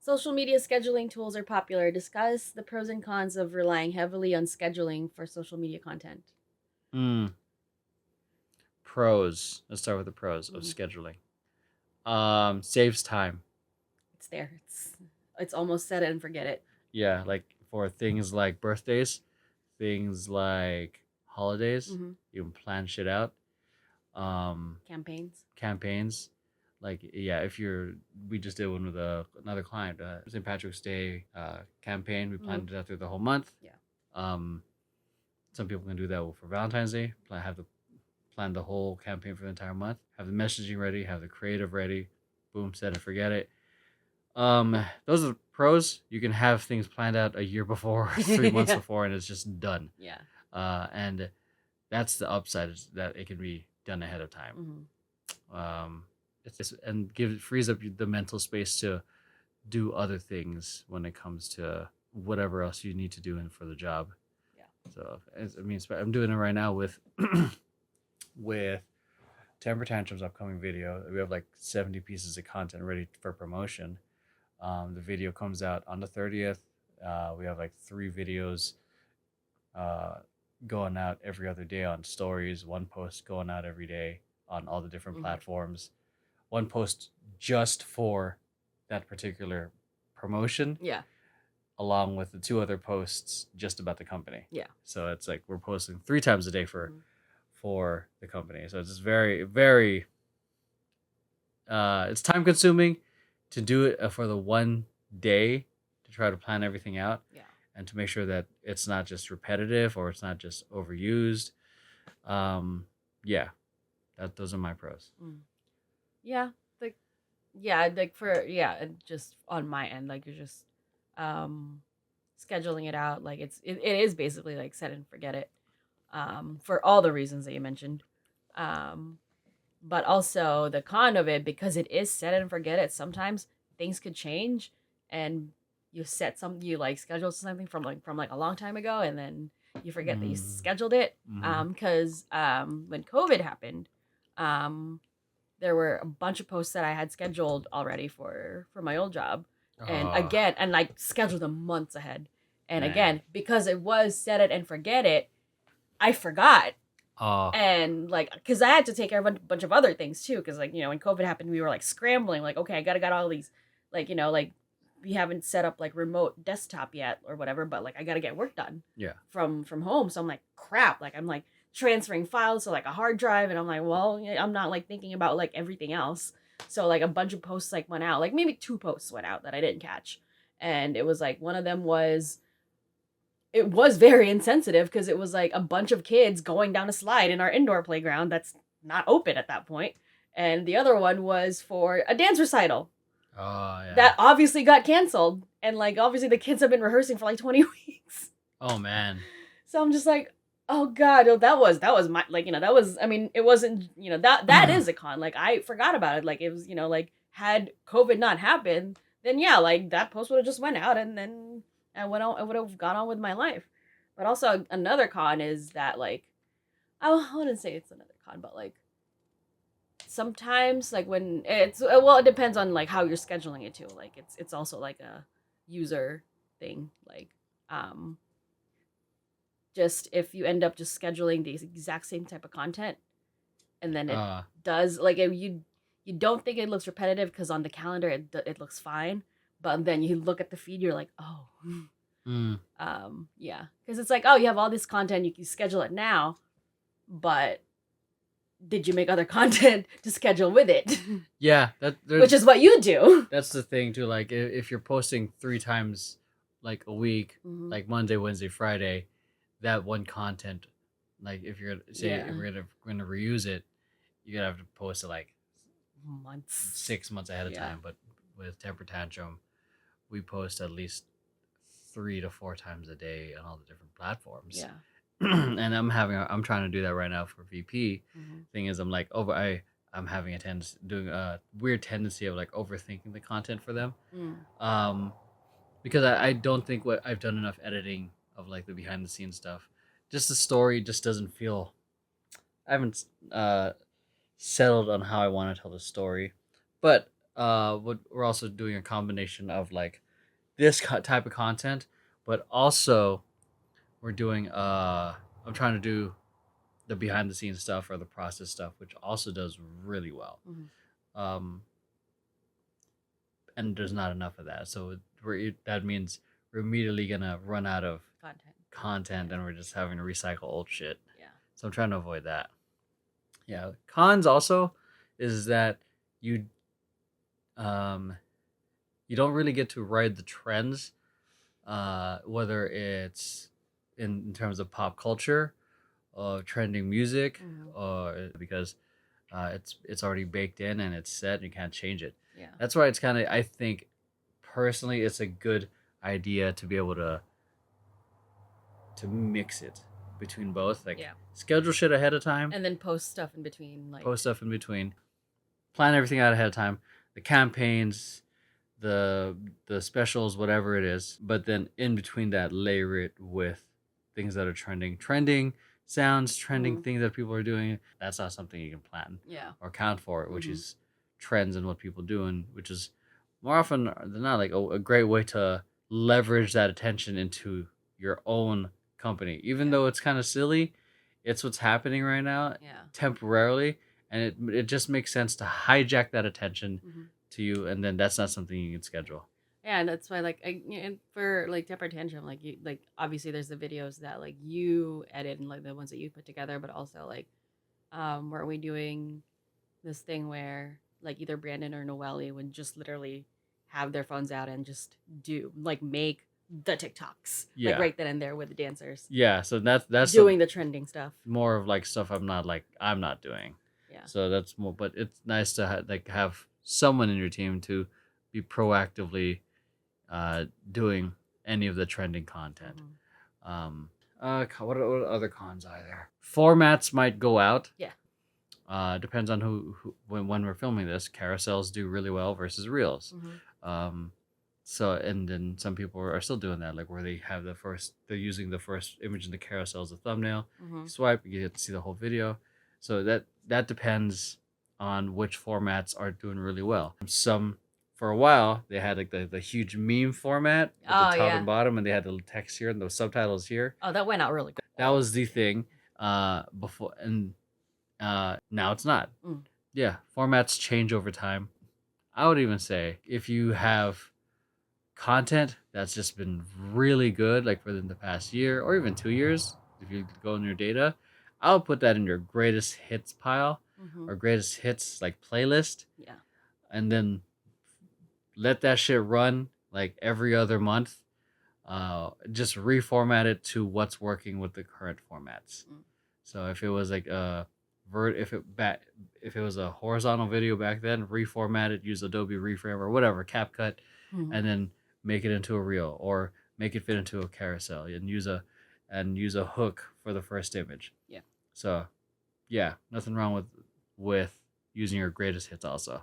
Social media scheduling tools are popular. Discuss the pros and cons of relying heavily on scheduling for social media content. Mm, pros. Let's start with the pros of Mhm. scheduling. Saves time. It's there. It's almost set it and forget it. Yeah, like for things like birthdays, things like holidays, Hmm. you can plan shit out. Um, Campaigns. campaigns, like yeah, if you're, we just did one with another client, St. Patrick's Day campaign. We Hmm. planned it out through the whole month. Yeah. Um, some people can do that for Valentine's Day. Plan the whole campaign for the entire month. Have the messaging ready. Have the creative ready. Boom, set it, forget it. Those are the pros. You can have things planned out a year before, 3 months Yeah. before, and it's just done. Yeah. And that's the upside, is that it can be done ahead of time. Hmm. Um, and frees up the mental space to do other things when it comes to whatever else you need to do for the job. Yeah. So I mean, I'm doing it right now with with Temper Tantrum's upcoming video. We have like 70 pieces of content ready for promotion. The video comes out on the 30th. We have like 3 videos uh, going out every other day on stories, one post going out every day on all the different Hmm. platforms, one post just for that particular promotion, Yeah. along with the 2 other posts just about the company. Yeah. So it's like we're posting 3 times a day Hmm. for the company. So it's just very, very it's time consuming to do it for the one day, to try to plan everything out Yeah. and to make sure that it's not just repetitive or it's not just overused. Yeah, those are my pros. Mm. Yeah. Like, yeah, like for, yeah, and just on my end, like you're just um scheduling it out. Like it is basically like set and forget it. For all the reasons that you mentioned. Um, but also the con of it, because it is set and forget it, sometimes things could change, and you like scheduled something from like a long time ago, and then you forget that you Mm. scheduled it. Mm-hmm. Because when COVID happened, um there were a bunch of posts that I had scheduled already for my old job, and Oh again, and like scheduled them months ahead, and man. again, because it was set it and forget it, I forgot. Oh And like, because I had to take care of a bunch of other things too, because like, when COVID happened, we were like scrambling, like, okay, I gotta got all these, like, like we haven't set up like remote desktop yet or whatever, but like I gotta get work done yeah. from home. So I'm like, crap, like I'm like transferring files to like a hard drive, and I'm like, well, yeah, I'm not like thinking about like everything else. So like a bunch of posts like went out, like maybe 2 posts went out that I didn't catch. And it was like one of them was, it was very insensitive, because it was like a bunch of kids going down a slide in our indoor playground that's not open at that point. And the other one was for a dance recital Oh that yeah. obviously got canceled. And like, obviously, the kids have been rehearsing for like 20 weeks. Oh man. So I'm just like, oh God, that was my, like, that was, I mean, it wasn't, that is a con. Like, I forgot about it. Like, it was, like, had COVID not happened, then yeah, like that post would have just went out, and then I would have gone on with my life. But also another con is that, like, I wouldn't say it's another con, but like sometimes, like, when it's, well, it depends on like how you're scheduling it too. Like it's also like a user thing. Like, um just if you end up just scheduling the exact same type of content, and then it uh does, like, you don't think it looks repetitive, because on the calendar it looks fine, but then you look at the feed, you're like, oh. mm. Yeah, because it's like, oh, you have all this content, you can schedule it now, but did you make other content to schedule with it? Yeah, that there, Which is what you do. that's the thing too. Like if you're posting 3 times like a week, Hmm. like Monday, Wednesday, Friday, that one content, like if you're gonna say, Yeah. if we're gonna reuse it, you're gonna have to post it like Months. 6 months ahead of Yeah. time. But with Temper Tantrum, we post at least 3 to 4 times a day on all the different platforms. Yeah. And I'm trying to do that right now for VP. Hmm. Thing is, I'm having a tendency, doing a weird tendency of like overthinking the content for them. Mm. Um, because I don't think what I've done enough editing of like the behind the scenes stuff. Just the story just doesn't feel. I haven't settled on how I want to tell the story, but what we're also doing a combination of like this type of content, but also we're doing I'm trying to do the behind the scenes stuff or the process stuff, which also does really well. Mhm. Um, and there's not enough of that, so that means we're immediately gonna run out of content, Yeah. and we're just having to recycle old shit. Yeah. So I'm trying to avoid that. Yeah, cons also is that you um you don't really get to ride the trends, whether it's in terms of pop culture or trending music, Mhm. or because it's already baked in and it's set and you can't change it. Yeah. That's why it's kind of, I think personally, it's a good idea to be able to mix it between both, like Yeah. schedule shit ahead of time, And then post stuff in between, like post stuff in between, plan everything out ahead of time, the campaigns, the specials, whatever it is, but then in between that layer it with things that are trending sounds, trending Mhm. things that people are doing. That's not something you can plan Yeah. or count for, which Mhm. is trends and what people do, and which is more often than not like a great way to leverage that attention into your own company, even Yeah. though it's kind of silly. It's what's happening right now Yeah. temporarily, and it just makes sense to hijack that attention Mhm. to you, and then that's not something you can schedule. Yeah, and that's why, like, and for like Temper Tantrum, like you, like obviously there's the videos that like you edit and like the ones that you put together, but also like, were we doing this thing where like either Brandon or Noelle would just literally have their phones out and just do like make the TikToks like Yeah, right then and there with the dancers yeah. So that's doing the trending stuff. more of like stuff I'm not doing. Yeah. So that's more, but it's nice to like have someone in your team to be proactively doing any of the trending content. Mhm. Um, what other cons are there? Formats might go out. Yeah. Depends on who when we're filming this. Carousels do really well versus reels. Mhm. Um, so and then some people are still doing that, like where they're using the first image in the carousel as a thumbnail. You Mhm. swipe, you get to see the whole video. So that depends on which formats are doing really well. Some for a while they had like the huge meme format with the Oh top yeah. and bottom, and they had the text here and the subtitles here. Oh, that went out really That cool. was the thing before, and now it's not. Mm. Yeah, formats change over time. I would even say if you have content that's just been really good, like within the past year or even 2 years, if you go in your data, I'll put that in your greatest hits pile Mhm. or greatest hits like playlist, Yeah. and then let that shit run like every other month. Just reformat it to what's working with the current formats. Mm. So if it was like a if it was a horizontal video back then, reformat it, use Adobe Reframe or whatever, CapCut, Mhm. and then make it into a reel or make it fit into a carousel and use a hook for the first image. Yeah. So yeah, nothing wrong with using your greatest hits also.